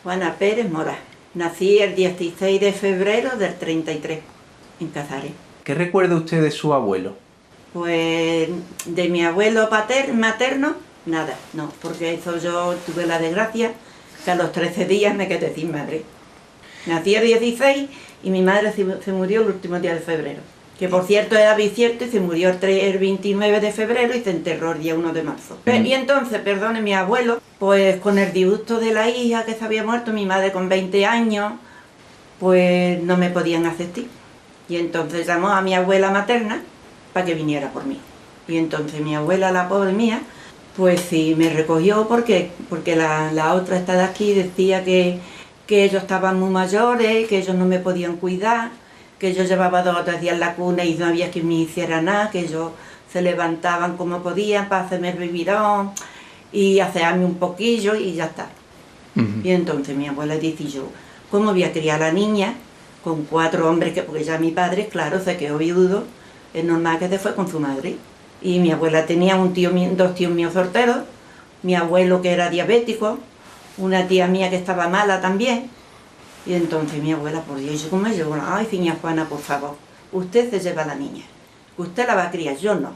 Juana Pérez Mora. Nací el 16 de febrero del 33, en Cazares. ¿Qué recuerda usted de su abuelo? Pues de mi abuelo materno, nada, no, porque eso yo tuve la desgracia que a los 13 días me quedé sin madre. Nací el 16 y mi madre se murió el último día de febrero. Que por cierto era bisiesto y se murió el 29 de febrero y se enterró el día 1 de marzo. Y entonces, perdone, mi abuelo, pues con el disgusto de la hija que se había muerto, mi madre con 20 años, pues no me podían aceptar. Y entonces llamó a mi abuela materna para que viniera por mí. Y entonces mi abuela, la pobre mía, pues sí me recogió porque la otra esta de aquí decía que ellos estaban muy mayores, que ellos no me podían cuidar, que yo llevaba 2 o 3 días en la cuna y no había quien me hiciera nada, que ellos se levantaban como podían para hacerme el biberón y asearme un poquillo y ya está. Y entonces mi abuela dice yo, ¿cómo voy a criar a la niña con 4 hombres? Porque ya mi padre, claro, se quedó viudo, es normal que se fue con su madre. Y mi abuela tenía 2 tíos míos solteros, mi abuelo que era diabético, una tía mía que estaba mala también. Y entonces mi abuela, por Dios, ¿cómo me llevó? Ay, señora Juana, por favor, usted se lleva a la niña, usted la va a criar, yo no,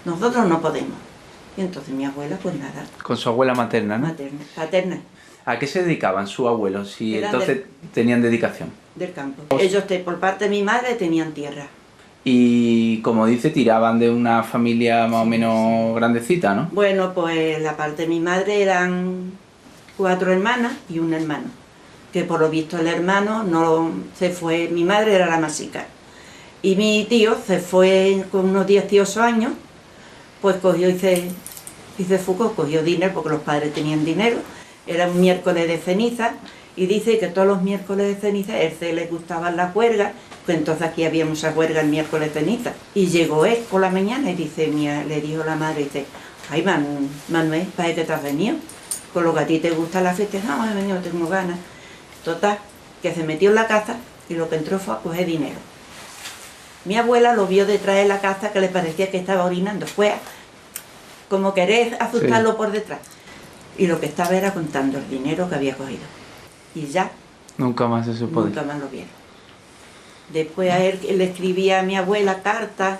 nosotros no podemos. Y entonces mi abuela, pues nada. Con su abuela materna, ¿no? Paterna. ¿A qué se dedicaban sus abuelos? Si Eran entonces tenían dedicación. Del campo. Ellos, por parte de mi madre, tenían tierra. Y como dice, tiraban de una familia más o menos grandecita, ¿no? Bueno, pues la parte de mi madre eran 4 hermanas y un hermano. Que por lo visto el hermano no se fue, mi madre era la más chica. Y mi tío se fue con unos 18 años, pues cogió y se fugó, cogió dinero, porque los padres tenían dinero. Era un miércoles de ceniza, y dice que todos los miércoles de ceniza a él se le gustaban las huelgas, pues entonces aquí había muchas huelgas el miércoles de ceniza. Y llegó él por la mañana y dice, le dijo la madre, dice, ay Manuel, ¿para qué te has venido? Con lo que a ti te gusta la fiesta. No, he venido, tengo ganas. Total, que se metió en la casa y lo que entró fue a coger dinero. Mi abuela lo vio detrás de la casa, que le parecía que estaba orinando. Fue como querer asustarlo por detrás. Y lo que estaba era contando el dinero que había cogido. Y ya. Nunca más se supo. Nunca más lo vieron. Después a él le escribía a mi abuela cartas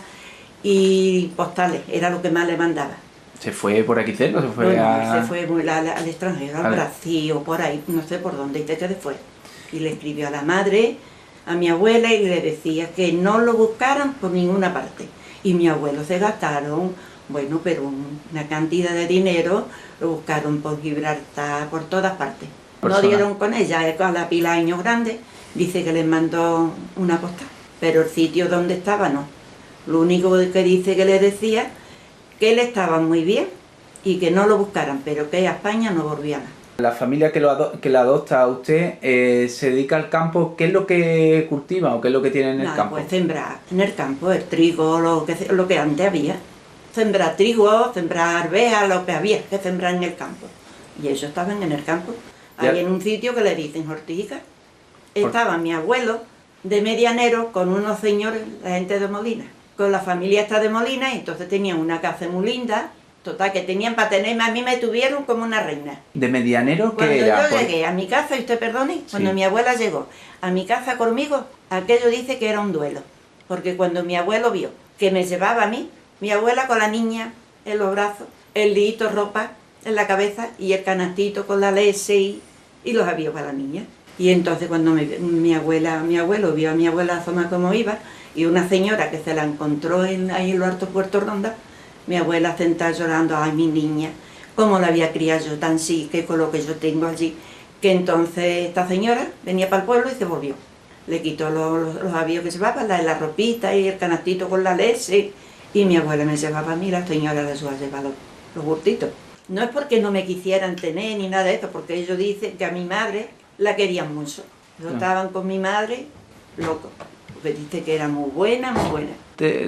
y postales, era lo que más le mandaba. ¿Se fue por aquí cerca o se fue Se fue al extranjero, al Brasil o por ahí, no sé por dónde, y se fue. Y le escribió a la madre, a mi abuela, y le decía que no lo buscaran por ninguna parte. Y mi abuelo se gastaron, bueno, pero una cantidad de dinero, lo buscaron por Gibraltar, por todas partes. No dieron con ella, a la pila de años grandes, dice que les mandó una postal, pero el sitio donde estaba no. Lo único que dice que le decía que él estaba muy bien y que no lo buscaran, pero que a España no volvía más. La familia que la adopta a usted se dedica al campo. ¿Qué es lo que cultiva o qué es lo que tiene en el campo? Pues sembrar en el campo, el trigo, lo que antes había. Sembrar trigo, sembrar arvejas, lo que había que sembrar en el campo. Y ellos estaban en el campo. Ahí en un sitio que le dicen Hortica. Estaba mi abuelo de medianero con unos señores, la gente de Molina, con la familia esta de Molina, y entonces tenían una casa muy linda, total, que tenían para tenerme, a mí me tuvieron como una reina. ¿De medianero qué cuando era? Yo llegué a mi casa, y usted perdone, cuando mi abuela llegó a mi casa conmigo, aquello dice que era un duelo, porque cuando mi abuelo vio que me llevaba a mí, mi abuela con la niña en los brazos, el liito ropa en la cabeza y el canastito con la leche y los avíos para la niña. Y entonces cuando mi abuelo vio a mi abuela asomar como iba, y una señora que se la encontró ahí en los Altos Puerto Ronda, mi abuela sentada llorando, ay mi niña, cómo la había criado yo tan chica con lo que yo tengo allí, que entonces esta señora venía para el pueblo y se volvió. Le quitó los avíos que llevaba, la ropita y el canastito con la leche, y mi abuela me llevaba a mí, la señora le llevaba los hurtitos. No es porque no me quisieran tener ni nada de esto, porque ellos dicen que a mi madre la querían mucho. Ellos estaban con mi madre locos, porque dice que era muy buena, muy buena.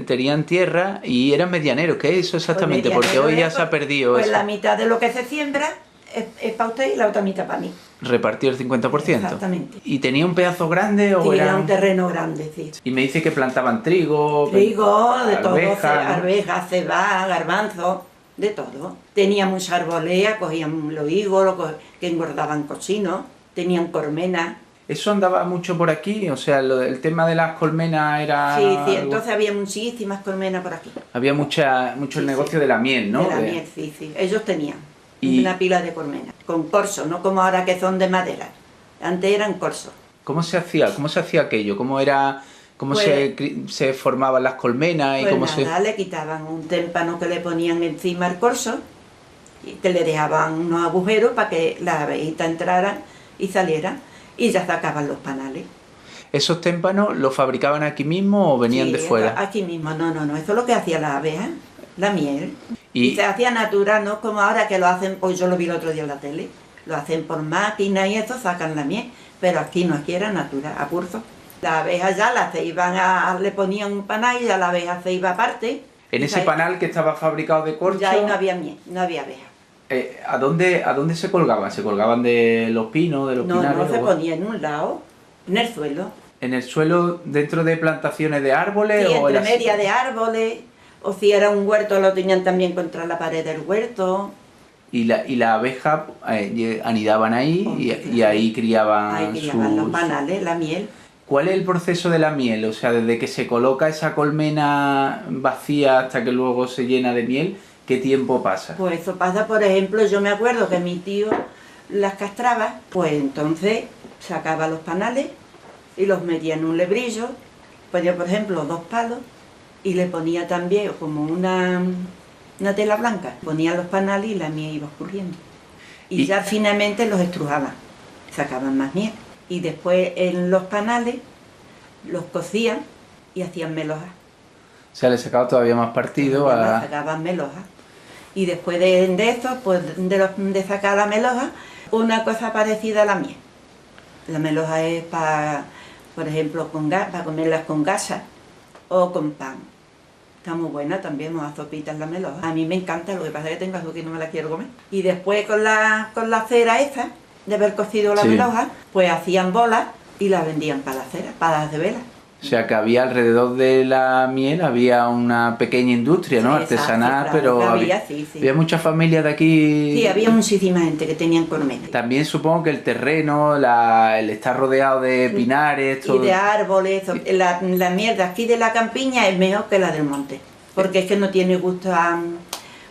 Tenían tierra y eran medianeros. ¿Qué es eso exactamente? Pues porque hoy ya se ha perdido pues eso. La mitad de lo que se siembra es para usted y la otra mitad para mí. Repartió el 50%. Exactamente. ¿Y tenía un pedazo grande o era un terreno grande, sí. Y me dice que plantaban trigo, de todo, arveja, arvejas, cebada, garbanzo, de todo. Tenía mucha arbolea, cogían los higos, que engordaban cochinos. tenían colmenas. ¿Eso andaba mucho por aquí? O sea, el tema de las colmenas era... Sí, sí, algo... entonces había muchísimas colmenas por aquí. Había mucho Sí, el negocio sí. de la miel, ¿no? De la miel, sí, sí. Ellos tenían Y- una pila de colmenas, con corsos, no como ahora que son de madera. Antes eran corsos. ¿Cómo se hacía? ¿Cómo se hacía aquello? ¿Cómo era... ¿Cómo Pues- se formaban las colmenas y Pues cómo nada, le quitaban un témpano que le ponían encima al corso y que le dejaban unos agujeros para que las abejitas entraran y salieran y ya sacaban los panales. ¿Esos témpanos los fabricaban aquí mismo o venían Sí, de fuera? aquí mismo, no, eso es lo que hacía la abeja, la miel. Y- Y se hacía natural, no como ahora que lo hacen, pues yo lo vi el otro día en la tele, lo hacen por máquina y eso, sacan la miel, pero aquí no, aquí era natural, a curso. Las abejas ya le ponían un panal y ya la abeja se iba aparte. En y ese ahí- panal que estaba fabricado de corcho, Ya ahí no había miel, no había abeja. ¿a dónde se colgaban? ¿Se colgaban de los pinos, de los No, pinares? se o- ponía en un lado, en el suelo. ¿En el suelo dentro de plantaciones de árboles? Sí, o en entre las- media de árboles, o si era un huerto lo tenían también contra la pared del huerto. Y la abeja anidaban ahí y ahí criaban, Ahí que llaman los sus... panales, la miel. ¿Cuál es el proceso de la miel? O sea, desde que se coloca esa colmena vacía hasta que luego se llena de miel, ¿qué tiempo pasa? Pues eso pasa, por ejemplo, yo me acuerdo que mi tío las castraba, pues entonces sacaba los panales y los metía en un lebrillo, ponía por ejemplo 2 palos y le ponía también como una tela blanca, ponía los panales y la miel iba escurriendo. Y ya finalmente los estrujaban, sacaban más miel. Y después en los panales los cocían y hacían melojas. O sea, le sacaba todavía más partido a... Sacaban melojas. Y después de eso, pues de sacar la meloja, una cosa parecida a la miel. La meloja es para, por ejemplo, para comerlas con gasa o con pan. Está muy buena también, unas sopitas la meloja. A mí me encanta, lo que pasa es que tengo azúcar y no me la quiero comer. Y después con la cera esa, de haber cocido la Sí. meloja, pues hacían bolas y las vendían para la cera, para las de vela. O sea, que había alrededor de la miel, había una pequeña industria, ¿no? Exacto, Artesanal, claro, pero que había, sí, sí. había muchas familias de aquí... Sí, había muchísima gente que tenían colmenas. También supongo que el terreno, el estar rodeado de pinares, todo... Y de árboles, la miel de aquí de la campiña es mejor que la del monte, porque es que no tiene gusto a...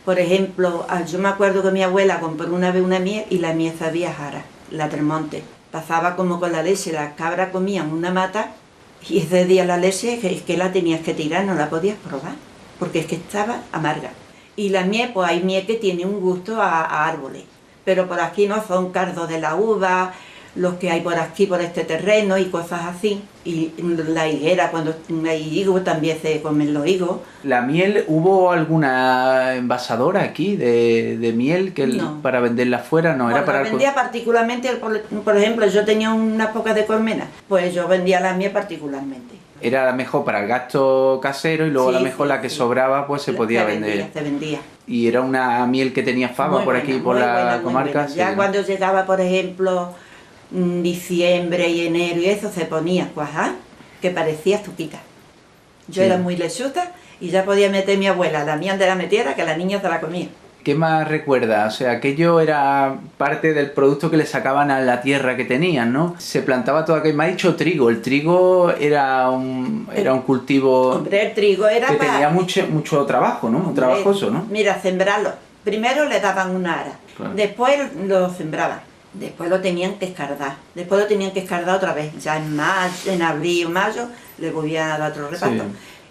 Por ejemplo, yo me acuerdo que mi abuela compró una vez una miel y la miel sabía jara, la del monte. Pasaba como con la leche, las cabras comían una mata y ese día la leche es que la tenías que tirar, no la podías probar, porque es que estaba amarga. Y la miel, pues hay miel que tiene un gusto a árboles, pero por aquí no son cardos de la uva, los que hay por aquí, por este terreno y cosas así. Y la higuera, cuando hay higos, también se comen los higos. ¿La miel, hubo alguna envasadora aquí de miel que No. para venderla fuera? No, era Bueno, para... vendía particularmente, por ejemplo, yo tenía unas pocas de colmenas, pues yo vendía la miel particularmente. Era la mejor para el gasto casero y luego Sí, a lo mejor sí, la que sí. sobraba pues se podía Se vender. vendía. Y era una miel que tenía fama Muy por buena, aquí, por muy la buena, muy comarca. buena. Ya sí. cuando llegaba, por ejemplo, diciembre y enero y eso, se ponía cuajá, que parecía azuquita. Yo Sí. era muy lechuza y ya podía meter mi abuela la miel de la metiera, que la niña se la comía. ¿Qué más recuerda? O sea, aquello era parte del producto que le sacaban a la tierra que tenían, ¿no? Se plantaba todo aquello. Me ha dicho trigo. El trigo era un cultivo Hombre, el trigo era que para... tenía mucho trabajo, ¿no? Muy trabajoso, ¿no? Mira, sembrarlo. Primero le daban una ara, Claro. después lo sembraban, después lo tenían que escardar, después lo tenían que escardar otra vez. Ya en abril, mayo, le volvían a dar otro reparto. Sí.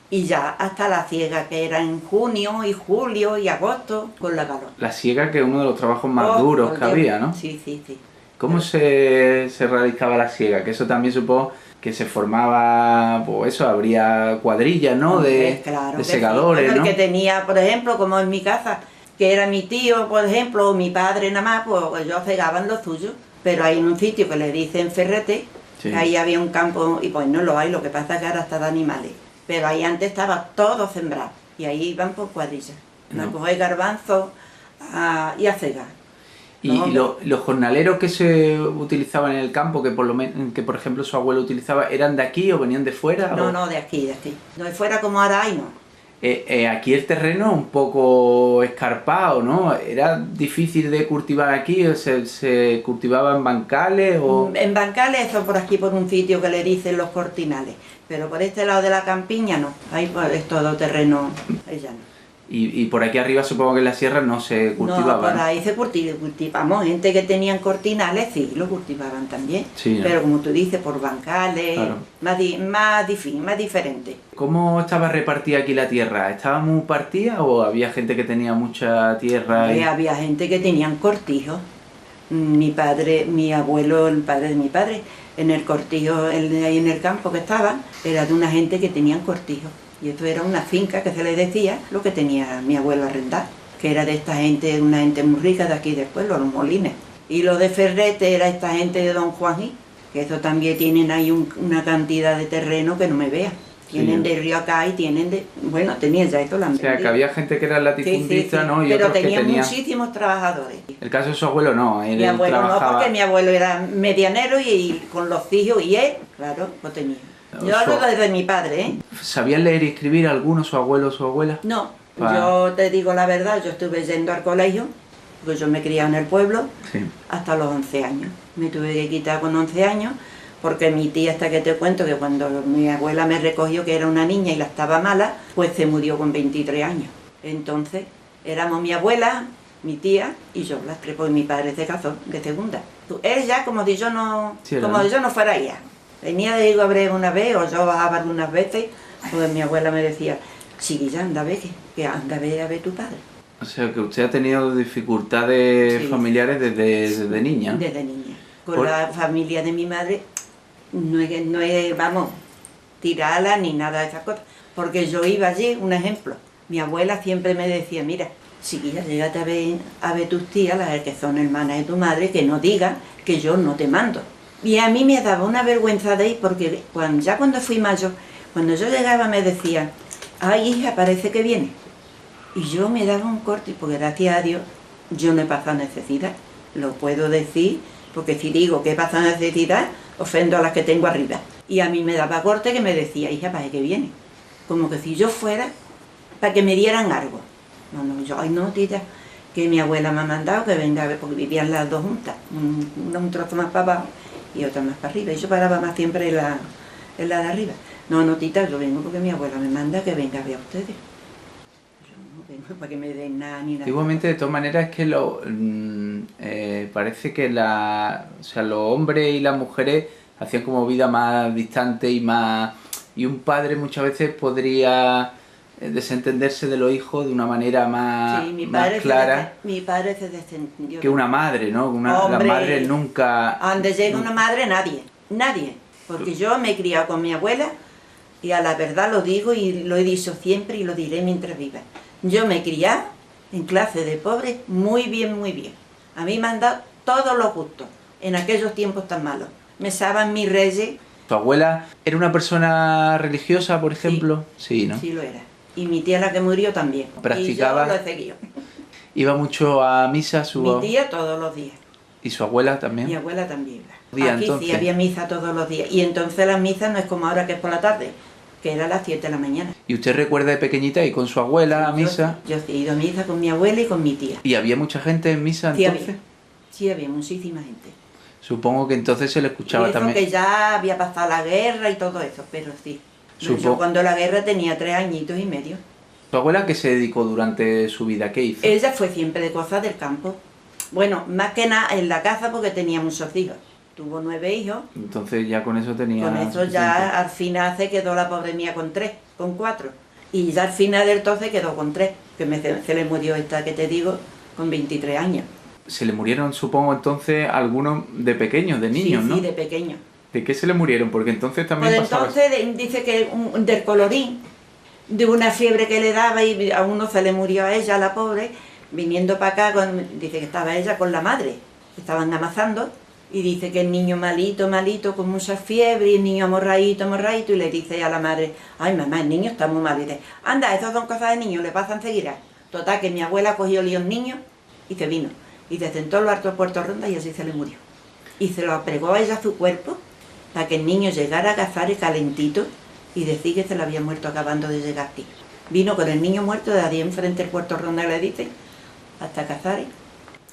Y ya hasta la siega, que era en junio y julio y agosto, con la calor. La siega, que es uno de los trabajos más Oh, duros por que Dios. había, ¿no? Sí, sí, sí. ¿Cómo se realizaba la siega? Que eso también supongo que se formaba, pues eso, habría cuadrillas, ¿no? Hombre, claro de que sí. segadores, Bueno, ¿no? el que tenía, por ejemplo, como en mi casa, que era mi tío, por ejemplo, o mi padre nada más, pues ellos cegaban lo suyo. Pero hay un sitio que le dicen Ferrete, Sí. que ahí había un campo, y pues no lo hay, lo que pasa es que ahora está de animales. Pero ahí antes estaba todo sembrado, y ahí iban por cuadrillas. No. A coger garbanzo y a cegar. Y No, los jornaleros que se utilizaban en el campo, que por ejemplo su abuelo utilizaba, ¿eran de aquí o venían de fuera? No, o- no, de aquí, de aquí. No fuera como ahora hay, no. Aquí el terreno un poco escarpado, ¿no? ¿Era difícil de cultivar aquí? ¿Se cultivaba en bancales o...? En bancales, eso por aquí, por un sitio que le dicen los Cortinales. Pero por este lado de la campiña no. Ahí pues, es todo terreno llano. Y por aquí arriba supongo que en la sierra no se cultivaba. No, por ahí se cultivamos. Gente que tenían cortinales, sí, lo cultivaban también. Sí, ¿no? Pero como tú dices, por bancales, claro. más diferente. ¿Cómo estaba repartida aquí la tierra? ¿Estaba muy partida o había gente que tenía mucha tierra? Había gente que tenían cortijos. Mi padre, mi abuelo, el padre de mi padre, en el cortijo, ahí en el campo que estaba, era de una gente que tenían cortijos. Y esto era una finca que se le decía lo que tenía mi abuelo arrendar, que era de esta gente, una gente muy rica de aquí del pueblo, los Molines. Y lo de Ferrete era esta gente de Don Juaní, que eso también tienen ahí una cantidad de terreno que no me vea. Tienen sí, de río acá y tienen de... Bueno, tenían ya esto la. O sea, que había gente que era latifundista, sí, ¿no? Y pero otros tenían que tenían muchísimos trabajadores. El caso de su abuelo no, él mi abuelo trabajaba... no, porque mi abuelo era medianero y con los hijos, y él, claro, lo tenía. Yo hablo desde mi padre, ¿eh? ¿Sabían leer y escribir alguno, su abuelo o su abuela? No, yo te digo la verdad, yo estuve yendo al colegio, porque yo me criaba en el pueblo, sí, hasta los 11 años. Me tuve que quitar con 11 años, porque mi tía, hasta que te cuento, que cuando mi abuela me recogió, que era una niña y la estaba mala, pues se murió con 23 años. Entonces, éramos mi abuela, mi tía y yo, las tres, porque mi padre se casó de segunda. Él ya, como si yo no, sí, como si yo no fuera ella. Venía de Iguabre una vez, o yo bajaba algunas veces, pues mi abuela me decía, chiquilla, anda a ver, que anda a ver tu padre. O sea, que usted ha tenido dificultades sí, familiares desde niña. Desde niña. Con la familia de mi madre, no es, vamos, tirarla ni nada de esas cosas. Porque yo iba allí, un ejemplo, mi abuela siempre me decía, mira, chiquilla, llégate a ver tus tías, las que son hermanas de tu madre, que no digan que yo no te mando. Y a mí me daba una vergüenza de ir, porque cuando fui mayor, cuando yo llegaba me decían, ay hija, parece que viene. Y yo me daba un corte, porque gracias a Dios yo no he pasado necesidad. Lo puedo decir, porque si digo que he pasado necesidad, ofendo a las que tengo arriba. Y a mí me daba corte que me decía, hija, parece que viene. Como que si yo fuera, para que me dieran algo. No, yo, ay no, tita, que mi abuela me ha mandado que venga a ver, porque vivían las dos juntas, un trozo más para abajo y otra más para arriba, y yo paraba más siempre en la de arriba. No, tita, yo vengo porque mi abuela me manda que venga a ver a ustedes. Yo no vengo para que me den nada ni nada. Igualmente, de todas maneras, es que parece que los hombres y las mujeres hacían como vida más distante y un padre muchas veces podría desentenderse de los hijos de una manera más, sí, más clara. Mi padre se desentendió. Que una madre, ¿no? Las madres nunca... A donde llega una madre, nadie. Porque yo me he criado con mi abuela y a la verdad lo digo y lo he dicho siempre y lo diré mientras viva. Yo me he criado en clase de pobres muy bien, muy bien. A mí me han dado todos los gustos en aquellos tiempos tan malos. Me saben mis reyes. ¿Tu abuela era una persona religiosa, por ejemplo? Sí, ¿no? Sí lo era. Y mi tía, la que murió, también. ¿Practicaba? Y yo lo he seguido. ¿Iba mucho a misa? Mi tía todos los días. ¿Y su abuela también? Mi abuela también. Aquí entonces, sí, había misa todos los días. Y entonces las misas no es como ahora que es por la tarde, que era a las 7 de la mañana. ¿Y usted recuerda de pequeñita ir con su abuela a misa? Yo he ido a misa con mi abuela y con mi tía. ¿Y había mucha gente en misa entonces? Sí, había muchísima gente. Supongo que entonces se le escuchaba y eso también. Que ya había pasado la guerra y todo eso, pero sí. Yo cuando la guerra tenía 3 añitos y medio. ¿Tu abuela qué se dedicó durante su vida? ¿Qué hizo? Ella fue siempre de cosas del campo. Bueno, más que nada en la casa porque tenía muchos hijos. Tuvo 9 hijos. Entonces ya con eso tenía... Con eso ya al final se quedó la pobre mía con 3, con 4. Y ya al final del todo se quedó con 3, que se le murió esta que te digo con 23 años. Se le murieron, supongo, entonces algunos de pequeños, de niños, sí, ¿no? Sí, de pequeños. ¿De qué se le murieron? Porque entonces también pues pasaba... entonces dice que del colorín, de una fiebre que le daba y a uno se le murió a ella, la pobre, viniendo para acá, dice que estaba ella con la madre, estaban amasando, y dice que el niño malito, con mucha fiebre, y el niño amorradito, y le dice a la madre, ay mamá, el niño está muy mal, y dice, anda, esas son cosas de niños, le pasa enseguida. Total, que mi abuela cogió líos niños y se vino, y se sentó en lo alto de Puerto Ronda y así se le murió. Y se lo apregó a ella a su cuerpo, para que el niño llegara a cazar y calentito, y decir que se le había muerto acabando de llegar aquí. Vino con el niño muerto de allí enfrente del Puerto Ronda, le dicen, hasta Cazares,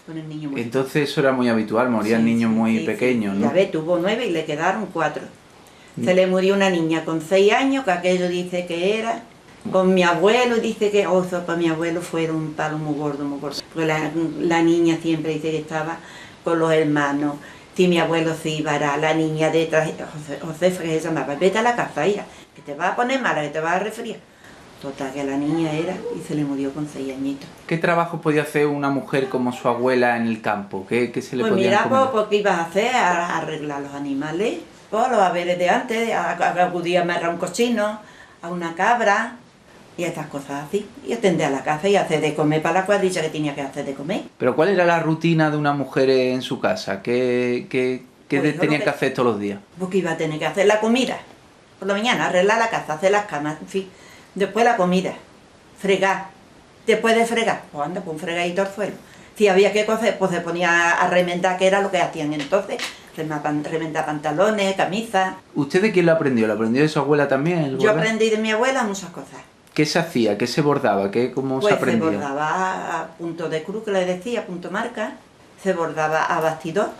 con el niño muerto. Entonces eso era muy habitual, morían niños muy pequeños, ¿no? Ya ves, tuvo 9 y le quedaron 4. Se le murió una niña con 6 años, que aquello dice que era. Con mi abuelo dice que, para mi abuelo fue un palo muy gordo, muy gordo. Porque la niña siempre dice que estaba con los hermanos. Si mi abuelo se iba, era la niña detrás, Josefa, que se llamaba, vete a la casa, hija, que te vas a poner mala, que te vas a resfriar. Total, que la niña era y se le murió con 6 añitos. ¿Qué trabajo podía hacer una mujer como su abuela en el campo? ¿Qué se le pues podía mira, encomendar? pues, ¿qué ibas a hacer? A arreglar los animales, pues los haberes de antes, acudía a amarrar un cochino, a una cabra, y estas cosas así. Y atender a la casa y hacer de comer para la cuadrilla que tenía que hacer de comer. Pero ¿cuál era la rutina de una mujer en su casa? ¿Qué Pues tenía que hacer todos los días? Porque iba a tener que hacer la comida. Por la mañana, arreglar la casa, hacer las camas, en fin. Después la comida, fregar. Después de fregar, pues anda, pues un fregadito al suelo. Si había que coser, pues se ponía a remendar, que era lo que hacían entonces. Remendar pantalones, camisas. ¿Usted de quién lo aprendió? ¿Lo aprendió de su abuela también? Yo aprendí de mi abuela muchas cosas. ¿Qué se hacía? ¿Qué se bordaba? ¿Cómo Pues se aprendía? se bordaba a punto de cruz, que le decía, punto marca. Se bordaba a bastidor,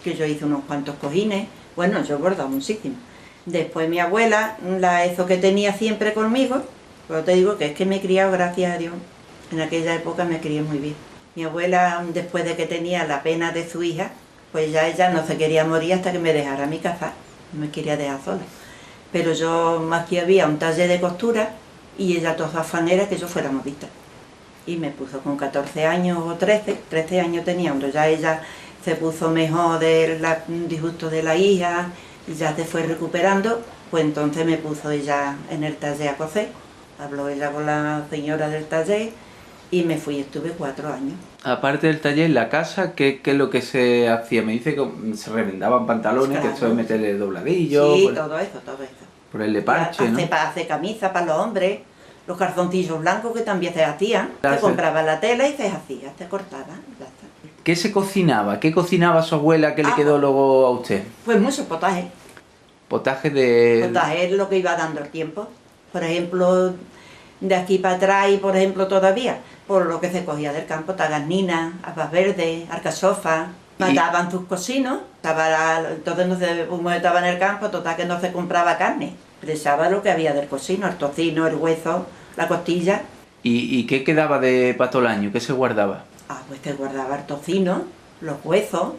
que yo hice unos cuantos cojines. Bueno, yo bordaba muchísimo. Después mi abuela, eso que tenía siempre conmigo, pero te digo que es que me he criado, gracias a Dios. En aquella época me crié muy bien. Mi abuela, después de que tenía la pena de su hija, pues ya ella no se quería morir hasta que me dejara mi casa. No me quería dejar sola. Pero yo, más que había un taller de costura, y ella toda afán era que yo fuera modista. Y me puso con 14 años o 13 años tenía, cuando ya ella se puso mejor del disgusto de la hija, y ya se fue recuperando, pues entonces me puso ella en el taller a coser. Habló ella con la señora del taller y me fui, estuve 4 años. Aparte del taller, en la casa, ¿qué es lo que se hacía? Me dice que se remendaban pantalones, Claro. que eso es meterle dobladillo, Sí, todo eso. ponerle parche, ¿no? Hace camisa para los hombres, los calzoncillos blancos que también se hacían. Claro, Se compraba la tela y se hacía, se cortaba. Ya está. ¿Qué se cocinaba? ¿Qué cocinaba su abuela que le quedó luego a usted? Pues mucho potaje. Potaje de... Potaje es lo que iba dando el tiempo. Por ejemplo, de aquí para atrás y por ejemplo todavía, por lo que se cogía del campo, tagarnina, habas verdes, alcachofa. Mataban sus cocinos, entonces no se, como estaba en el campo, total que no se compraba carne. Presaba lo que había del cocino, el tocino, el hueso, la costilla. ¿Y qué quedaba para todo el año? ¿Qué se guardaba? Pues te guardaba el tocino, los huesos,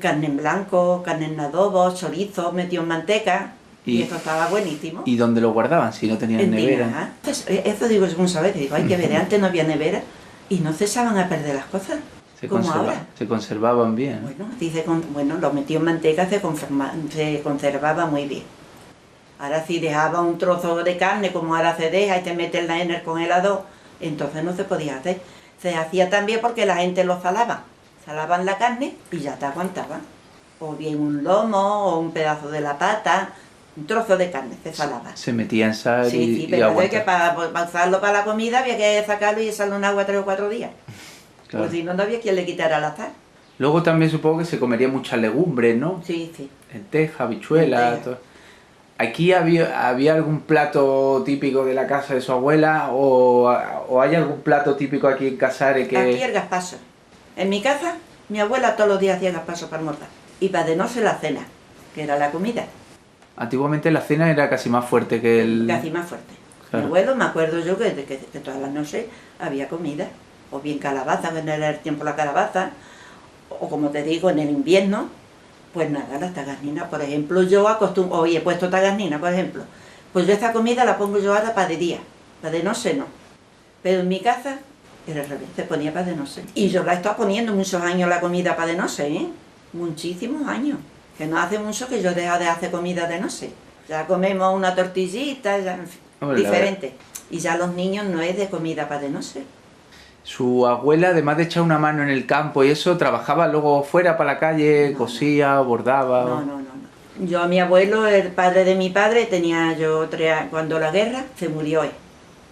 carne en blanco, carne en adobo, chorizo metido en manteca. Y eso estaba buenísimo. ¿Y dónde lo guardaban? Si no tenían En nevera. Tina, eso digo yo muchas veces, digo, hay que ver, antes no había nevera y no cesaban a perder las cosas. Se conservaban bien. Bueno, lo metió en manteca, se conservaba muy bien. Ahora si dejaba un trozo de carne, como ahora se deja, y te metes en el congelador, entonces no se podía hacer. Se hacía también porque la gente lo salaba. Salaban la carne y ya te aguantaban. O bien un lomo, o un pedazo de la pata, un trozo de carne se salaba. Se metía en sal sí, pero es que para usarlo para la comida había que sacarlo y echarlo en agua 3 o 4 días. Claro. Pues si no, no había quien le quitara la sal. Luego también supongo que se comería muchas legumbres, ¿no? Sí. Lentejas, habichuelas, todo. ¿Aquí había algún plato típico de la casa de su abuela o hay algún plato típico aquí en Casares que...? Aquí el gazpacho. En mi casa, mi abuela todos los días hacía gazpacho para almorzar. Y para de noche la cena, que era la comida. Antiguamente la cena era casi más fuerte que el... Casi más fuerte. Claro. Mi abuelo, me acuerdo yo que todas las noches había comida. O bien calabaza, que no era el tiempo la calabaza. O como te digo, en el invierno, pues nada, las tagarninas. Por ejemplo, yo acostumbro, hoy he puesto tagarnina, por ejemplo. Pues yo esta comida la pongo yo ahora para de día. Para de noche no. Pero en mi casa era al revés, se ponía para de noche. Y yo la he estado poniendo muchos años la comida para de noche, ¿eh? Muchísimos años. Que no hace mucho que yo dejo de hacer comida de noche. Ya comemos una tortillita, ya, en fin, diferente. Y ya los niños no es de comida para de noche. Su abuela, además de echar una mano en el campo y eso, trabajaba luego fuera para la calle, cosía, bordaba... No. Yo a mi abuelo, el padre de mi padre, tenía yo 3 años, cuando la guerra se murió él,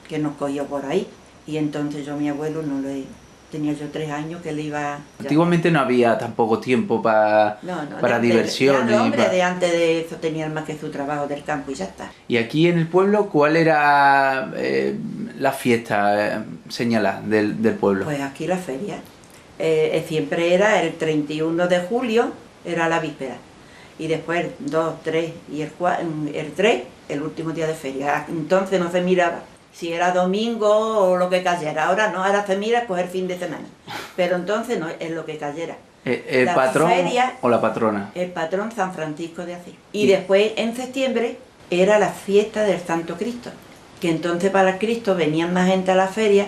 que nos cogió por ahí. Y entonces yo a mi abuelo no lo he... Tenía yo 3 años que le iba... Antiguamente no había tampoco tiempo para diversión. Los hombres de antes de eso tenían más que su trabajo del campo y ya está. Y aquí en el pueblo, ¿cuál era la fiesta señalada del pueblo? Pues aquí la feria. Siempre era el 31 de julio, era la víspera. Y después el 2, 3 y el 3, el último día de feria. Entonces no se miraba si era domingo o lo que cayera. Ahora no, ahora se mira pues el fin de semana. Pero entonces no, es lo que cayera. ¿El La patrón feria, o la patrona? el patrón San Francisco de Asís. Y después en septiembre era la fiesta del Santo Cristo. Que entonces para el Cristo venían más gente a la feria,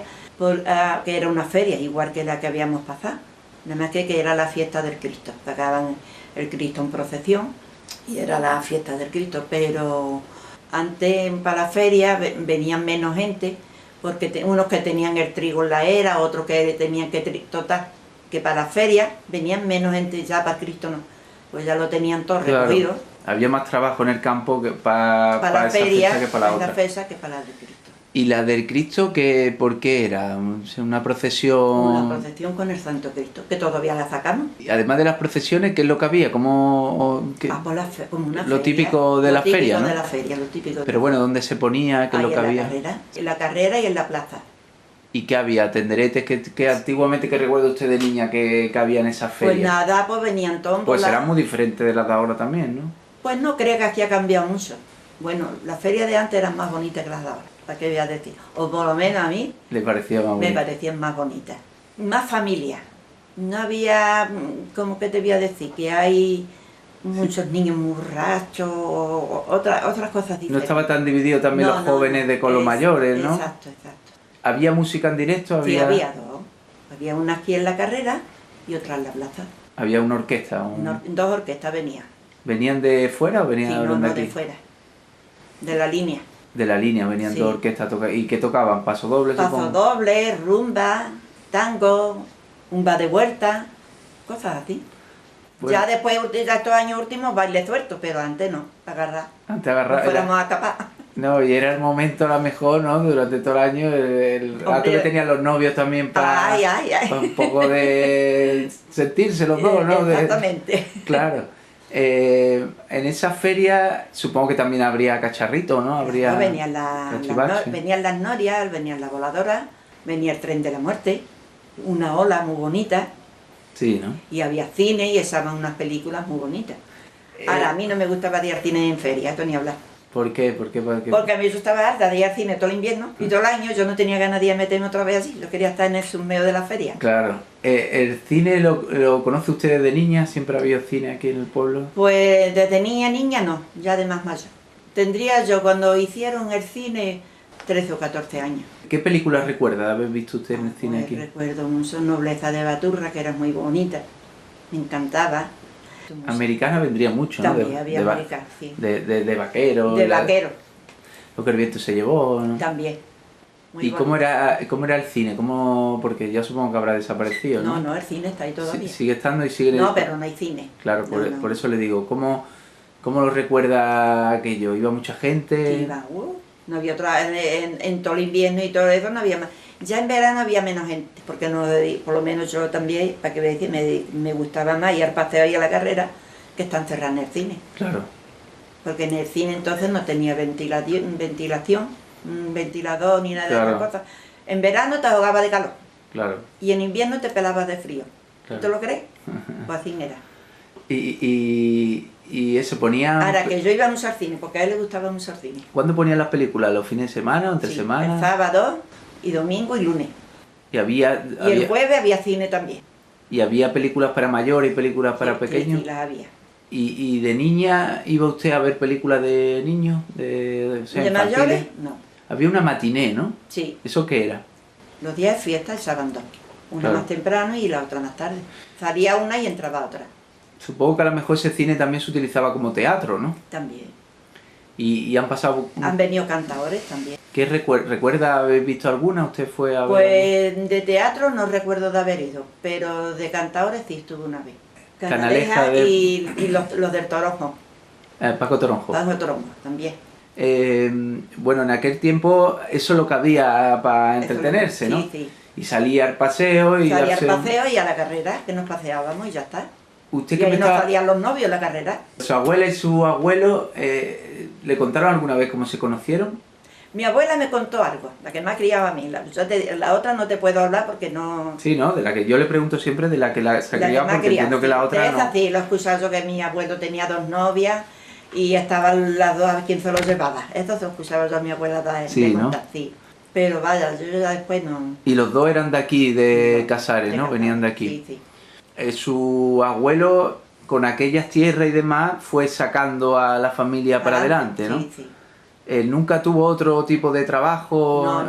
que era una feria igual que la que habíamos pasado. Nada más que era la fiesta del Cristo. Sacaban el Cristo en procesión y era la fiesta del Cristo. Pero antes para la feria venían menos gente, porque unos que tenían el trigo en la era, otros que tenían que total, que para la feria venían menos gente, ya para Cristo no, pues ya lo tenían todo recogido. Había más trabajo en el campo que para la esa feria, fecha que para la otra. fecha que para la de Cristo. ¿Y la del Cristo por qué era? ¿Una procesión? Una procesión con el Santo Cristo, que todavía la sacamos. Y además de las procesiones, ¿qué es lo que había? Como como una lo feria, típico de la feria, ¿no? De la feria, lo típico de Pero bueno, ¿dónde se ponía? ¿Qué es lo que había? En la carrera y en la plaza. ¿Y qué había? ¿Tenderetes? ¿Qué antiguamente que recuerda usted de niña que había en esa feria? Pues nada, pues venían tómbolas. Pues serán muy diferentes de las de ahora también, ¿no? Pues no creo que aquí ha cambiado mucho. Bueno, las ferias de antes eran más bonitas que las de ahora, ¿para qué voy a decir? O por lo menos a mí ¿Le parecía más bonita? me parecían más bonitas. Más familia. No había, ¿cómo que te voy a decir? Que hay muchos niños borrachos, otras cosas diferentes. No estaba tan dividido también los jóvenes con los mayores, ¿no? Exacto. ¿Había música en directo? Sí, había dos. Había una aquí en la carrera y otra en la plaza. Había una orquesta. Dos orquestas venían. ¿Venían de fuera o venían de aquí? De fuera. De la línea. De la línea venían dos orquestas a tocar. ¿Y qué tocaban? ¿Paso doble? Paso doble, rumba, tango, rumba de vuelta, cosas así. Bueno. Ya después, ya estos años últimos, baile suelto, pero antes no, agarrar. Antes agarrar. No fuéramos a escapar. No, y era el momento a lo mejor, ¿no? Durante todo el año, el rato que tenían los novios también para un poco de sentirse los dos, ¿no? Exactamente. Claro. En esa feria supongo que también habría cacharrito, ¿no? Habría venían las norias, venían las voladoras, venía el tren de la muerte, una ola muy bonita. Sí, ¿no? Y había cine y estaban unas películas muy bonitas. Ahora, a mí no me gustaba ir al cine en feria, esto ni hablar. ¿Por qué? Porque a mí yo estaba harta de ir al cine todo el invierno y todo el año yo no tenía ganas de ir a meterme otra vez así, yo quería estar en el medio de la feria. Claro. ¿El cine lo conoce usted desde niña? ¿Siempre ha habido cine aquí en el pueblo? Pues desde niña no, ya de más mayor. Tendría yo cuando hicieron el cine 13 o 14 años. ¿Qué películas recuerda de haber visto usted en el cine aquí? Recuerdo mucho Nobleza de Baturra, que era muy bonita, me encantaba. Americana vendría mucho, ¿no? También había americana, sí. De vaquero. De vaquero. Lo que el viento se llevó, ¿no? También. ¿Y cómo era el cine? Porque ya supongo que habrá desaparecido, ¿no? No, el cine está ahí todavía. Sigue estando y sigue... No, pero no hay cine. Claro, por eso le digo, ¿cómo lo recuerda aquello? ¿Iba mucha gente? Iba, no había otra... En todo el invierno y todo eso no había más. Ya en verano había menos gente, porque no, por lo menos yo también, para que veáis, me gustaba más ir al paseo y a la carrera que estar encerrada en el cine. Claro. Porque en el cine entonces no tenía ventilación, un ventilador ni nada de esas cosas. En verano te ahogaba de calor. Claro. Y en invierno te pelabas de frío. Claro. ¿Tú te lo crees? Pues así era. Y eso ponía... Ahora que yo iba mucho al cine, porque a él le gustaba mucho el cine. ¿Cuándo ponían las películas? ¿Los fines de semana o entre semana? El sábado y domingo y lunes. Y el jueves había cine también. ¿Y había películas para mayores y películas para pequeños? Sí, las había. ¿Y de niña iba usted a ver películas de niños? ¿De mayores? No. Había una matiné, ¿no? Sí. ¿Eso qué era? Los días de fiesta echaban dos. Una más temprano y la otra más tarde. Salía una y entraba otra. Supongo que a lo mejor ese cine también se utilizaba como teatro, ¿no? También. Y han pasado... Han venido cantadores también. ¿Qué recuerda haber visto alguna? ¿Usted fue a ver? Pues de teatro no recuerdo de haber ido, pero de cantadores sí estuve una vez. Canaleja y los del Toronjo. Paco Toronjo. Paco Toronjo, también. Bueno, en aquel tiempo eso es lo que había para entretenerse, ¿no? Sí. Y salía al paseo y... Salía al paseo y a la carrera, que nos paseábamos y ya está. ¿Usted y ahí nos salían los novios en la carrera. ¿Su abuela y su abuelo le contaron alguna vez cómo se conocieron? Mi abuela me contó algo, la que me ha criado a mí. La otra no te puedo hablar porque no... Sí, ¿no? De la que yo le pregunto siempre de la que se ha criado, porque entiendo que la otra de esa, no. sí, lo he escuchado yo, que mi abuelo tenía 2 novias y estaban las 2 a quien se los llevaba. Eso se lo escuchaba yo a mi abuela de contar, sí. Pero vaya, yo ya después no... Y los dos eran de aquí, de No, Casares, de ¿no? Casares, Venían de aquí. Sí, Su abuelo, con aquellas tierras y demás, fue sacando a la familia para adelante, ¿no? Sí, sí. Él nunca tuvo otro tipo de trabajo, No.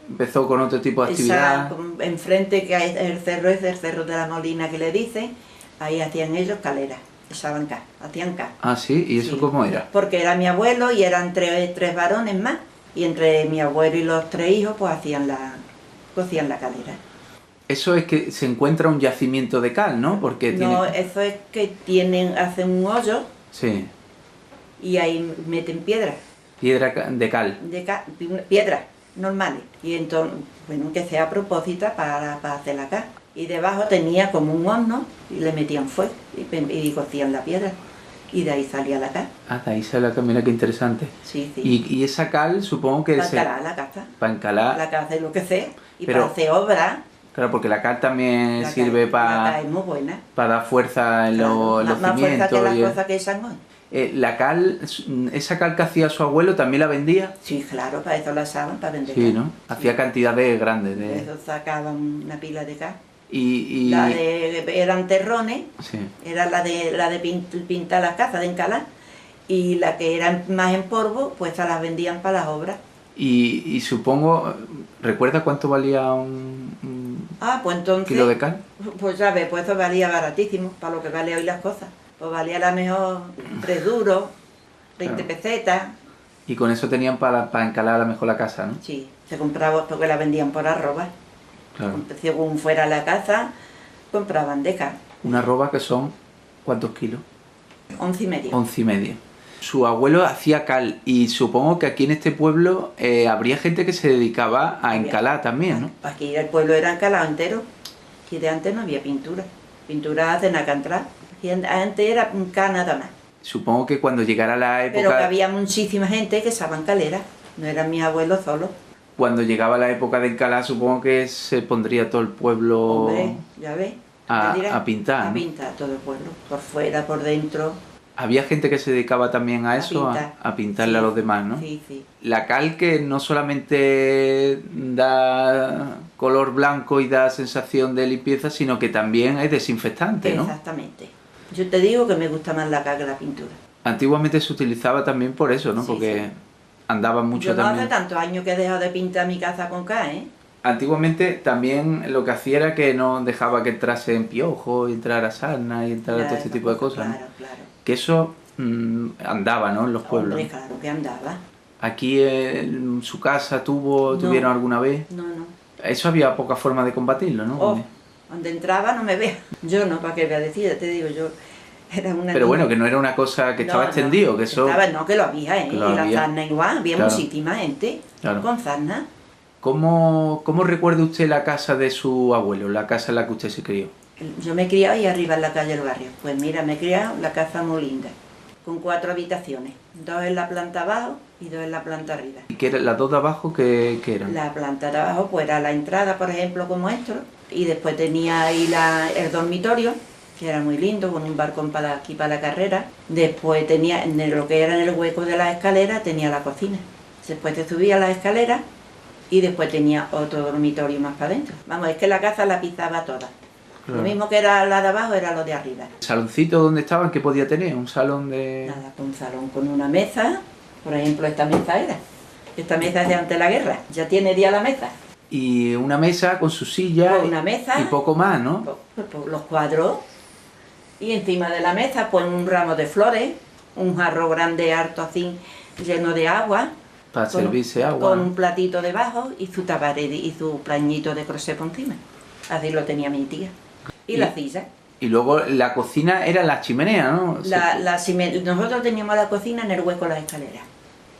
empezó con otro tipo de actividad. Enfrente, que hay el cerro es el Cerro de la Molina que le dicen, ahí hacían ellos caleras, echaban cal, hacían cal. Ah, sí, ¿y eso Sí, cómo era? porque era mi abuelo y eran 3 varones más, y entre mi abuelo y los 3 hijos pues cocían la calera. Eso es que se encuentra un yacimiento de cal, ¿no? Porque No, tiene... eso es que hacen un hoyo Sí, y ahí meten piedras. piedra de cal. Piedras normales, y entonces, bueno, que sea a propósito para hacer la cal. Y debajo tenía como un horno y le metían fuego y cocían la piedra, y de ahí salía la cal. Ah, de ahí sale la cal, mira qué interesante. Sí, sí. Y esa cal supongo que Para encalar la casa. Para encalar. La casa y lo que sea, y Pero, para hacer obras. Claro, porque la cal también La sirve cal para... es muy buena. Para dar fuerza en Claro, los más fuerza que cimientos. las cosas que echan hoy. La cal, esa cal que hacía su abuelo, ¿también la vendía? Sí, claro, para eso la usaban, para vender Sí, cal. ¿no? Hacía cantidades grandes de... Eso sacaban una pila de cal. Y... Eran terrones, Sí. era la de pintar las casas, de encalar, y la que era más en polvo, pues se las vendían para las obras. Y supongo, ¿recuerda cuánto valía Pues entonces... kilo de cal? Pues ya ves, pues eso valía baratísimo, para lo que vale hoy las cosas. Pues valía a lo mejor 3 duros, 20 pesetas. Y con eso tenían para encalar a lo mejor la casa, ¿no? Sí, se compraba porque la vendían por arroba. Claro. Según fuera la casa, compraban de cal. Una arroba que son, ¿cuántos kilos? 11,5. 11,5. Su abuelo hacía cal y supongo que aquí en este pueblo habría gente que se dedicaba a encalar también, ¿no? Aquí el pueblo era encalado entero. Aquí de antes no había pintura. Pintura hacen acá atrás. Aquí antes era un cal nada más. Supongo que cuando llegara la época... Pero que había muchísima gente que saban calera. No eran mis abuelos solos. Cuando llegaba la época de encalar, supongo que se pondría todo el pueblo... Hombre, ya ves. A pintar, A ¿no? pintar todo el pueblo. Por fuera, por dentro. Había gente que se dedicaba también a eso, a pintarle a los demás, ¿no? Sí, sí. La cal que no solamente da color blanco y da sensación de limpieza, sino que también es desinfectante, ¿no? Exactamente. Yo te digo que me gusta más la cal que la pintura. Antiguamente se utilizaba también por eso, ¿no? Sí, Porque sí. andaban mucho Yo no también. hace tantos años que he dejado de pintar mi casa con cal, ¿eh? Antiguamente también lo que hacía era que no dejaba que entrase en piojos, y entrara sarna y entrara todo este tipo de cosas, ¿no? Claro, claro. Que eso andaba, ¿no? En los pueblos. Hombre, claro que andaba. Aquí en su casa tuvieron alguna vez. No. Eso había poca forma de combatirlo, ¿no? Oh, donde entraba no me veas. Yo no, para que voy a decir, ya te digo, yo era una... Pero bueno, que no era una cosa que estaba extendido, que eso... No, que lo había, ¿eh? Que lo y la había. sarna igual, había Claro. muchísima gente Claro. con sarna. ¿Cómo recuerda usted la casa de su abuelo, la casa en la que usted se crió? Yo me he criado ahí arriba en la calle del barrio. Pues mira, me he criado en la casa muy linda, con 4 habitaciones. 2 en la planta abajo y 2 en la planta arriba. ¿Y qué era, las dos de abajo qué eran? La planta de abajo pues era la entrada, por ejemplo, como esto, y después tenía ahí el dormitorio, que era muy lindo, con un balcón aquí para la carrera. Después tenía, en lo que era en el hueco de la escalera, tenía la cocina. Después te subía a la escalera y después tenía otro dormitorio más para adentro. Vamos, es que la casa la pisaba toda. Claro. Lo mismo que era la de abajo era lo de arriba. ¿El saloncito donde estaban qué podía tener? ¿Un salón de...? Nada, con un salón con una mesa, por ejemplo esta mesa era. Esta mesa es de antes de la guerra, ya tiene día la mesa. Y una mesa con su silla Con una mesa. y poco más, ¿no? Pues los cuadros. Y encima de la mesa pues un ramo de flores, un jarro grande harto así, lleno de agua. Para servirse agua. Con un platito debajo y su tabaré y su plañito de crochet por encima. Así lo tenía mi tía. Y la silla. Y luego la cocina era la chimenea, ¿no? Nosotros teníamos la cocina en el hueco de las escaleras,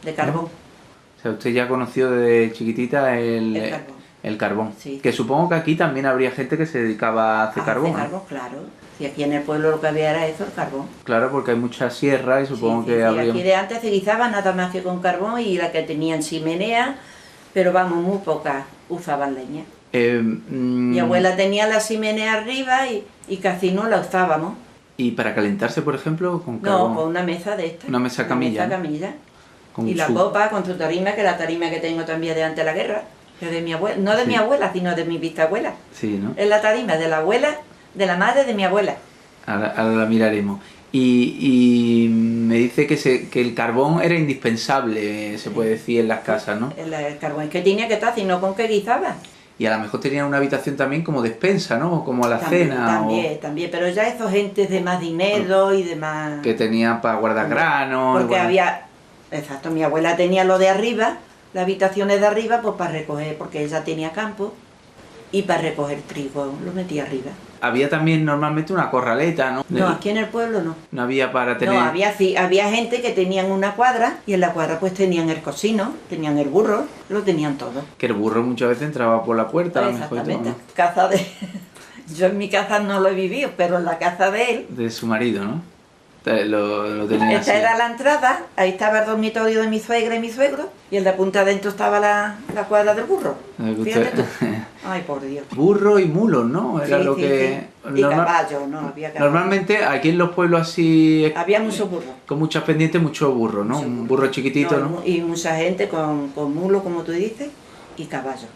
de carbón. O sea, usted ya conoció desde chiquitita El carbón. el carbón. Sí. Que supongo que aquí también habría gente que se dedicaba a hacer carbón. Hacer carbón, claro. Si aquí en el pueblo lo que había era eso, el carbón. Claro, porque hay muchas sierras y supongo que habría... Aquí de antes se guisaba nada más que con carbón y la que tenían chimenea, pero vamos, muy pocas usaban leña. Mi abuela tenía la chimenea arriba y casi no la usábamos. ¿Y para calentarse, por ejemplo, con carbón? No, con una mesa de esta. Una mesa camilla. Una mesa camilla. Con y la copa con su tarima, que la tarima que tengo también de antes de la guerra, que es de mi abuela, no de mi abuela, sino de mi bisabuela. Sí, ¿no? Es la tarima de la abuela, de la madre de mi abuela. Ahora la miraremos. Y me dice que el carbón era indispensable, se puede decir, en las casas, ¿no? El carbón es que tenía que estar, sino con qué guisaba. Y a lo mejor tenían una habitación también como despensa, ¿no? Como a la cena. También, pero ya esos gentes de más dinero y de más... Que tenían para guardar granos. Porque había... Exacto, mi abuela tenía lo de arriba, las habitaciones de arriba, pues para recoger, porque ella tenía campo, y para recoger trigo lo metía arriba. Había también normalmente una corraleta, ¿no? No, aquí en el pueblo no. No había para tener... No, había gente que tenían una cuadra, y en la cuadra pues tenían el cocino, tenían el burro, lo tenían todo. Que el burro muchas veces entraba por la puerta, a lo mejor. Exactamente, casa de... Yo en mi casa no lo he vivido, pero en la casa de él... De su marido, ¿no? Lo tenía Esta así. era la entrada, ahí estaba el dormitorio de mi suegra y mi suegro, y en la punta adentro estaba la cuadra del burro. Fíjate tú. Ay, por Dios. Burro y mulos, ¿no? Era lo que... Sí. Y caballo, ¿no? Había caballo. Normalmente aquí en los pueblos así... Había mucho burro. Con muchas pendientes, mucho burro, ¿no? Un burro chiquitito, ¿no? Y mucha gente con mulo, como tú dices, y caballo.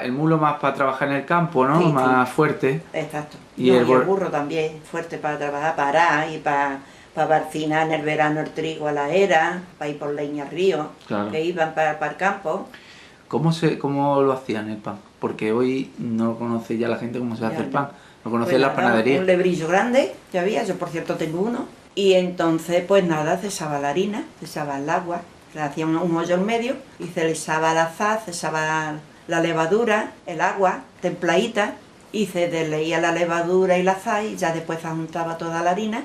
El mulo más para trabajar en el campo, ¿no? Sí, más fuerte. Exacto. Y el burro también, fuerte para trabajar, para y para barcinar en el verano el trigo a la era, para ir por leña al río, Claro. que iban para el campo. ¿Cómo lo hacían el pan? Porque hoy no conoce ya la gente cómo se hace el pan. No conoce Pues la nada, panadería. un lebrillo grande que había, yo por cierto tengo uno. Y entonces, pues nada, se echaba la harina, se echaba el agua, se hacía un hoyo en medio y se le echaba la azaz, se echaba la levadura, el agua, templadita, y se desleía la levadura y la azaz y ya después se juntaba toda la harina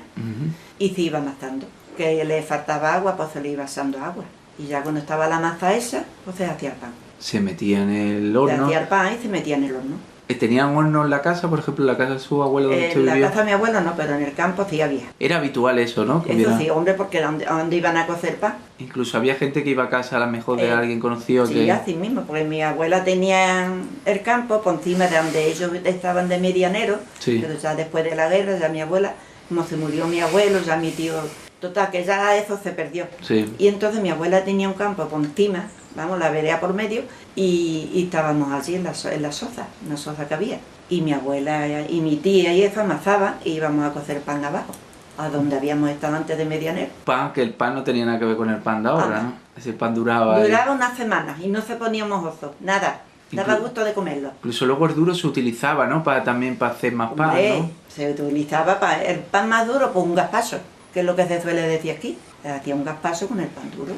y se iba amasando. Que le faltaba agua, pues se le iba echando agua. Y ya cuando estaba la masa esa, pues se hacía el pan. Se metía en el Se horno. hacía el pan y se metía en el horno. ¿Tenían horno en la casa, por ejemplo, en la casa de su abuelo donde usted En la vivía? casa de mi abuelo no, pero en el campo sí había. Era habitual eso, ¿no? Que Eso hubiera- sí, hombre, porque ¿a dónde iban a cocer pan? Incluso había gente que iba a casa a lo mejor de alguien conocido Sí, que... así mismo, porque mi abuela tenía el campo por encima de donde ellos estaban de medianero, Sí. pero ya después de la guerra, ya mi abuela, como se murió mi abuelo, ya mi tío, total, que ya eso se perdió. Sí. Y entonces mi abuela tenía un campo por encima, vamos, la vereda por medio, y estábamos allí en la soza, una soza que había. Y mi abuela y mi tía y eso amasaban y íbamos a cocer pan abajo, a donde habíamos estado antes de medianero. Pan, que el pan no tenía nada que ver con el pan de ahora, ¿no? Ese pan duraba... ahí. Duraba unas semanas y no se ponía mojoso, nada, daba gusto de comerlo. Incluso luego el duro se utilizaba, ¿no? También para hacer más pan, Hombre, ¿no? se utilizaba para el pan más duro, pues un gazpacho, que es lo que se suele decir aquí. Se hacía un gazpacho con el pan duro.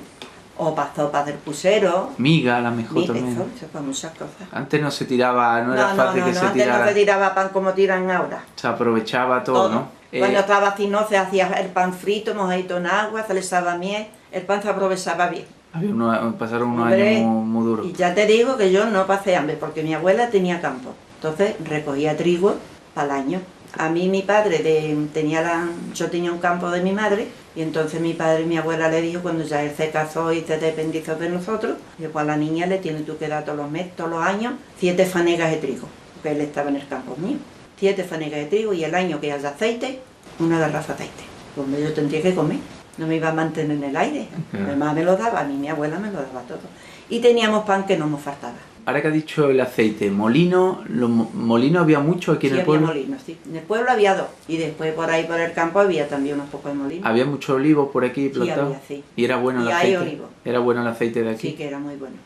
O para sopas del pusero. Miga, a lo mejor también. Eso, para muchas cosas. Antes no se tiraba, no era fácil que se antes tirara. no se tiraba pan como tiran ahora. Se aprovechaba todo, ¿no? Cuando estaba así no se hacía el pan frito, mojadito en agua, se le echaba miel, el pan se aprovechaba bien. Pasaron unos Hombre, años muy duros. Y ya te digo que yo no pasé hambre, porque mi abuela tenía campo. Entonces recogía trigo para el año. A mí mi padre yo tenía un campo de mi madre, y entonces mi padre y mi abuela le dijo, cuando ya él se casó y se dependizó de nosotros, que pues a la niña le tienes tú que dar todos los meses, todos los años, 7 fanegas de trigo, porque él estaba en el campo mío. 7 fanegas de trigo, y el año que haya aceite, una garrafa de aceite. Pues yo tendría que comer, no me iba a mantener en el aire. Mi mamá me lo daba, a mí mi abuela me lo daba todo. Y teníamos pan que no nos faltaba. Ahora que ha dicho el aceite, los molinos había mucho aquí en Sí, el pueblo. había molinos, sí. En el pueblo había 2, y después por ahí por el campo había también unos pocos molinos. Había muchos olivos por aquí plantados. había, sí. Y era bueno el Y hay aceite. olivos. Era bueno el aceite de aquí. Sí, que era muy bueno.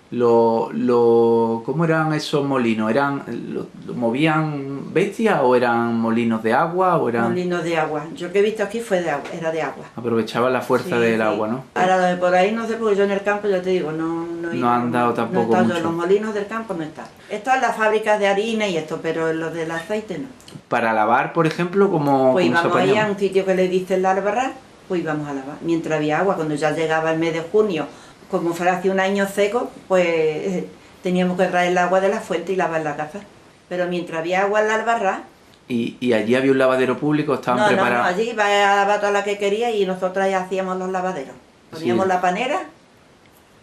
¿Cómo eran esos molinos? ¿Lo movían bestias o eran molinos de agua? O eran... Molinos de agua. Yo que he visto aquí fue de agua, era de agua. Aprovechaban la fuerza Sí, del sí. agua, ¿no? Ahora lo de por ahí no sé, porque yo en el campo, ya te digo, no han dado tampoco no he estado yo, mucho. los molinos del campo no están. Esto es las fábricas de harina y esto, pero en los del aceite no. Para lavar, por ejemplo, como Pues se íbamos ahí a apañaban? un sitio que le dicen la albarrá, pues íbamos a lavar. Mientras había agua, cuando ya llegaba el mes de junio, como fuera hace un año seco, pues teníamos que traer el agua de la fuente y lavar la casa. Pero mientras había agua en la albarrá, Y allí había un lavadero público, estaban No, preparados. allí iba a lavar toda la que quería y nosotras ya hacíamos los lavaderos. Poníamos Sí. la panera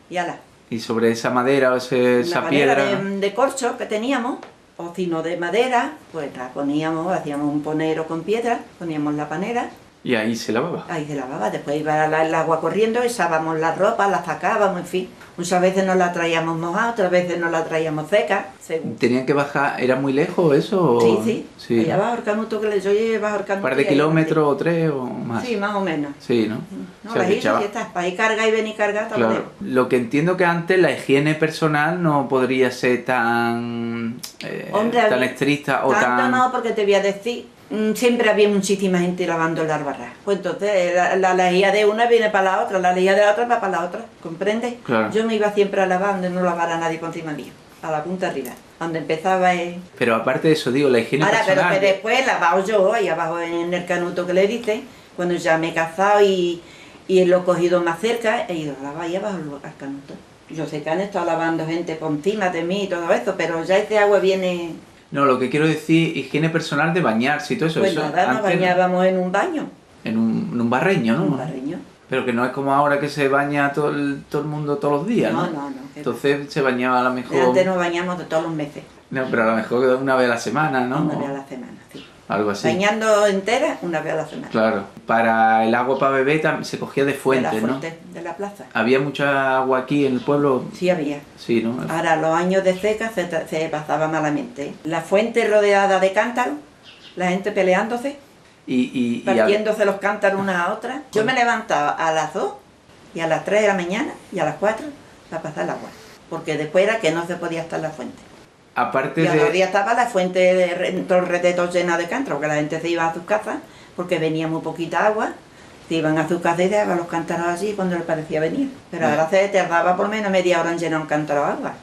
y ala. Y sobre esa madera o esa La panera piedra. de corcho que teníamos, o si no de madera, pues la poníamos, hacíamos un ponero con piedra, poníamos la panera, Y ahí se lavaba. ahí se lavaba, después iba el agua corriendo, echábamos la ropa, la sacábamos, en fin. Muchas veces nos la traíamos mojada, otras veces nos la traíamos seca, según. ¿Tenían que bajar? ¿Era muy lejos eso? Sí, sí. Sí. Allá bajo el Canuto, yo llevé bajo el ¿Un Canuto. par de y ahí kilómetros o 3 o más? Sí, más o menos. Sí, ¿no? No, O sea, las que islas echaba- sí estás, para ir carga y venir carga hasta Claro. lejos. Lo que entiendo que antes la higiene personal no podría ser tan, Hombre, tan había- estricta o Tanto tan... no, porque te voy a decir, siempre había muchísima gente lavando el albarrás. Pues entonces la lejía de una viene para la otra, la lejía de la otra va para la otra, ¿comprendes? Claro. Yo me iba siempre a lavar donde no lavara nadie por encima mío, a la punta arriba, donde empezaba Pero aparte de eso, digo, la higiene Ahora, pero personal... que después he lavado yo, ahí abajo en el canuto que le dicen, cuando ya me he casado y lo he cogido más cerca, he ido a lavar ahí abajo al canuto. Yo sé que han estado lavando gente por encima de mí y todo eso, pero ya ese agua viene... No, lo que quiero decir, higiene personal de bañarse y todo eso. Pues eso nada, nos antes bañábamos en un baño, en un barreño, ¿no? en un barreño. Pero que no es como ahora que se baña todo el mundo todos los días, ¿no? No. Entonces se bañaba a lo mejor... Antes nos bañamos de todos los meses, No, pero a lo mejor una vez a la semana, ¿no? una vez a la semana, sí. Algo así. Bañando entera, una vez a la semana. Claro. Para el agua para beber se cogía de De fuente, la ¿no? fuente, de la plaza. Había mucha agua aquí en el pueblo. Sí había. Sí, ¿no? Ahora, los años de seca se pasaba malamente. ¿Eh? La fuente rodeada de cántaros, la gente peleándose, Y partiéndose los cántaros unas a otras. Yo me levantaba a las 2 y a las 3 de la mañana y a las 4 para pasar el agua. Porque después era que no se podía estar la fuente. aparte Y a los de... días estaba la fuente todo el reteto llena de cántaros, porque la gente se iba a sus casas porque venía muy poquita agua. Se iban a sus casas y dejaban los cántaros allí cuando les parecía venir. Pero ahora se tardaba por menos media hora en llenar un cántaro de agua.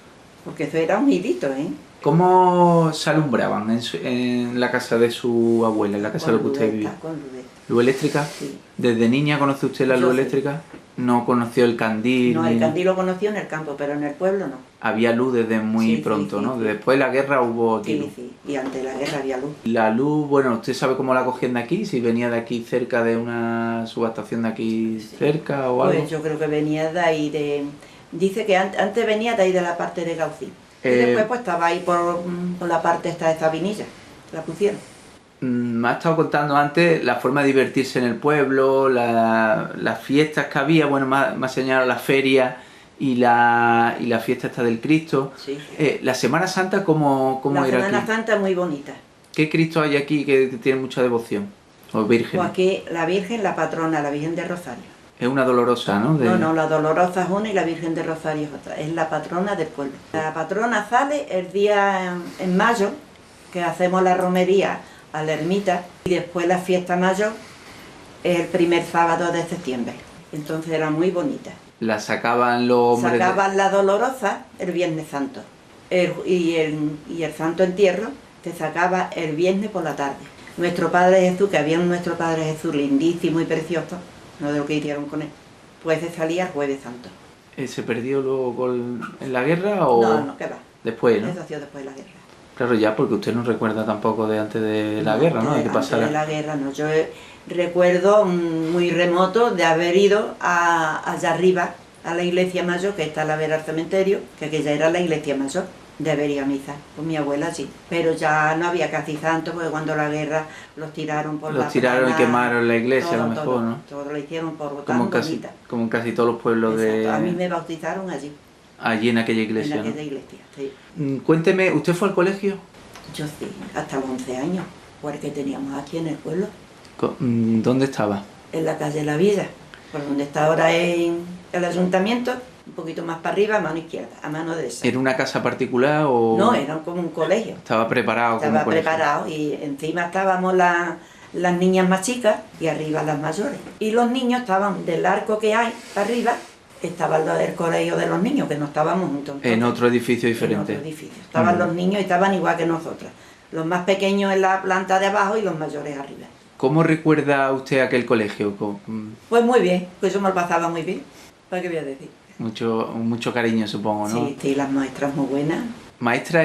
Porque eso era un hilito, ¿eh? ¿Cómo se alumbraban en la casa de su abuela, en la casa de lo que usted vivía? Con luz. ¿Luz eléctrica? Sí. ¿Desde niña conoce usted la Yo luz sí. eléctrica? ¿No conoció el candil? No, el ni- candil lo conoció en el campo, pero en el pueblo no. Había luz desde muy Sí, sí, pronto, sí, ¿no? sí. Después de la guerra hubo aquí luz. Sí, sí. Y antes de la guerra había luz. La luz, bueno, ¿usted sabe cómo la cogían de aquí? Si venía de aquí cerca de una subestación de aquí cerca o algo. Pues yo creo que venía de ahí de... Dice que antes venía de ahí de la parte de Gaucí. Y Eh, después pues estaba ahí por la parte esta de Sabinilla. La pusieron. Me ha estado contando antes la forma de divertirse en el pueblo, las fiestas que había, bueno, me ha señalado la feria y la fiesta esta del Cristo. Sí. La Semana Santa, ¿cómo La era Semana aquí? Santa muy bonita. ¿Qué Cristo hay aquí que tiene mucha devoción? O Virgen. Pues aquí la Virgen, la patrona, la Virgen de Rosario. Es una dolorosa, ¿no? No, la Dolorosa es una y la Virgen de Rosario es otra. Es la patrona del pueblo. La patrona sale el día en mayo, que hacemos la romería a la ermita, y después la fiesta mayor es el primer sábado de septiembre. Entonces era muy bonita. La sacaban los hombres... Sacaban la Dolorosa el Viernes Santo. Y el Santo Entierro se sacaba el viernes por la tarde. Nuestro Padre Jesús, que había un Nuestro Padre Jesús lindísimo y precioso, no de lo que hicieron con él, pues se salía el Jueves Santo. ¿Se perdió luego en la guerra o...? No, ¿qué va? Después, ¿no? Eso ha sido después de la guerra. Claro, ya, porque usted no recuerda tampoco de antes de la guerra, ¿no? De que Antes pasara... de la guerra, no. Yo recuerdo muy remoto de haber ido allá arriba, a la iglesia mayor, que está a la vera del cementerio, que aquella era la iglesia mayor, de haber ido a misa con mi abuela, sí. Pero ya no había casi santos, porque cuando la guerra los tiraron por la Los tiraron y plana, quemaron la iglesia, a lo todo, mejor, todo, ¿no? Todo lo hicieron por Como tan en, casi, bonita. como en casi todos los pueblos Exacto. A mí de... me bautizaron allí, Allí en aquella iglesia, en ¿no? aquella iglesia, sí. Cuénteme, ¿usted fue al colegio? Yo sí, hasta los 11 años, porque teníamos aquí en el pueblo. ¿Dónde estaba? En la calle La Villa, por donde está ahora el ayuntamiento, un poquito más para arriba, a mano izquierda, a mano derecha. ¿Era una casa particular o...? No, era como un colegio. Estaba preparado como Estaba un colegio. preparado y encima estábamos las niñas más chicas y arriba las mayores. Y los niños estaban del arco que hay para arriba, estaba el colegio de los niños, que no estábamos juntos. En otro edificio diferente. En otro edificio. Estaban los niños y estaban igual que nosotras. Los más pequeños en la planta de abajo y los mayores arriba. ¿Cómo recuerda usted aquel colegio? Con Pues muy bien, pues yo me lo pasaba muy bien. ¿Para qué voy a decir? mucho cariño, supongo, ¿no? Sí, sí, las maestras muy buenas. ¿Maestras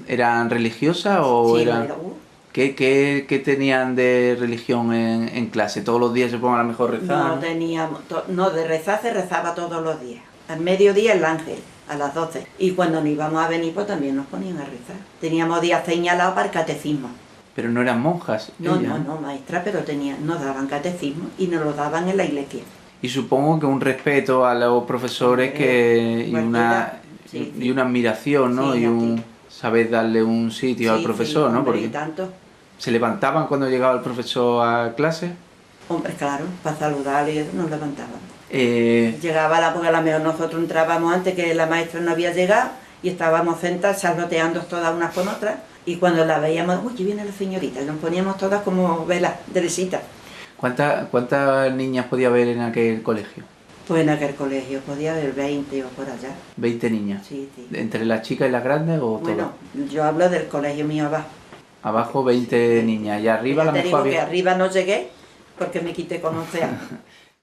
eran religiosas o Sí, eran...? ¿Qué tenían de religión en clase? ¿Todos los días se ponen a lo mejor a rezar? No teníamos, no, de rezar se rezaba todos los días. Al mediodía el ángel, a las 12. Y cuando nos íbamos a venir, pues también nos ponían a rezar. Teníamos días señalados para el catecismo. Pero no eran monjas. No, ellas. no, maestra, pero nos daban catecismo y nos lo daban en la iglesia. Y supongo que un respeto a los profesores y una admiración, ¿no? Sí, y un saber darle un sitio al profesor, ¿no? Hombre, Porque y tanto. ¿se levantaban cuando llegaba el profesor a clase? Hombre, claro, para saludarle nos levantaban. Llegaba porque a lo mejor nosotros entrábamos antes que la maestra no había llegado y estábamos sentadas charloteando todas unas con otras y cuando la veíamos, uy, que viene la señorita, y nos poníamos todas como velas, deresitas. ¿Cuántas niñas podía haber en aquel colegio? Pues en aquel colegio podía haber 20 o por allá. 20 niñas. Sí, sí. ¿Entre las chicas y las grandes o Bueno, todas? yo hablo del colegio mío abajo. Abajo 20 niñas y arriba Ya a lo te mejor digo que había... arriba no llegué porque me quité con 11 años.